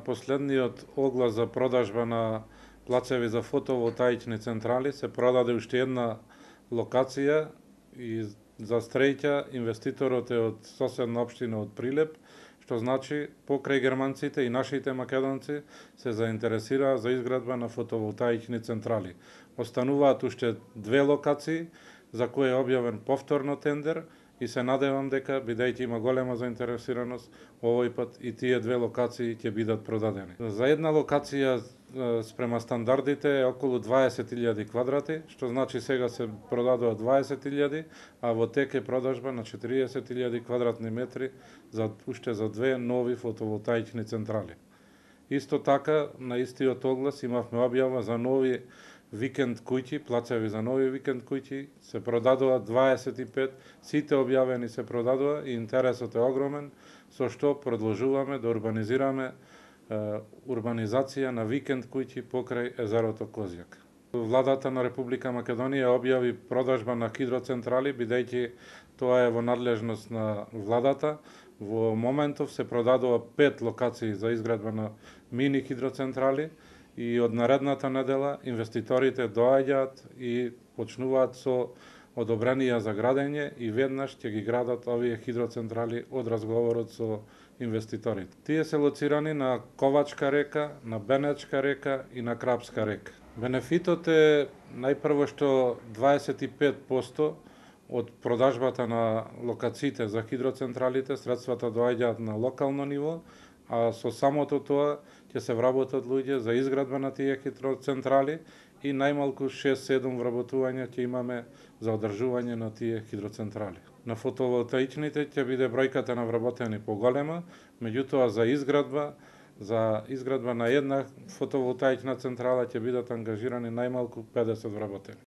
последниот оглас за продажба на плацеви за фотоволтаични централи се продаде уште една локација и за среќа инвеститорот е од соседна општина од Прилеп, што значи покрај германците и нашите македонци се заинтересираа за изградба на фотоволтаични централи. Остануваат уште две локации за кои е објавен повторно тендер и се надевам дека, бидејќи има голема заинтересираност, овој пат и тие две локации ќе бидат продадени. За една локација спрема стандардите е околу 20.000 квадрати, што значи сега се продадува 20.000, а во тек е продажба на 40.000 квадратни метри уште за две нови фотоволтаични централи. Исто така, на истиот оглас имавме објава за нови викенд куќи, плацеви за нови викенд куќи, се продадува 25, сите објавени се продадува и интересот е огромен, со што продолжуваме да урбанизираме урбанизација на викенд куќи покрај езерото Козјак. Владата на Република Македонија објави продажба на хидроцентрали, бидејќи тоа е во надлежност на владата. Во моментов се продадува 5 локации за изградба на мини хидроцентрали и од наредната недела инвеститорите доаѓаат и почнуваат со одобренија за градење и веднаш ќе ги градат овие хидроцентрали од разговорот со инвеститорите. Тие се лоцирани на Ковачка река, на Бенечка река и на Крапска река. Бенефитот е најпрво што 25% од продажбата на локациите за хидроцентралите, средствата доаѓаат на локално ниво, а со самото тоа ќе се вработат луѓе за изградба на тие хидроцентрали и најмалку 6-7 вработувања ќе имаме за одржување на тие хидроцентрали. На фотоволтаичните ќе биде бројката на вработени поголема, меѓутоа за изградба на една фотоволтаична централа ќе бидат ангажирани најмалку 50 вработени.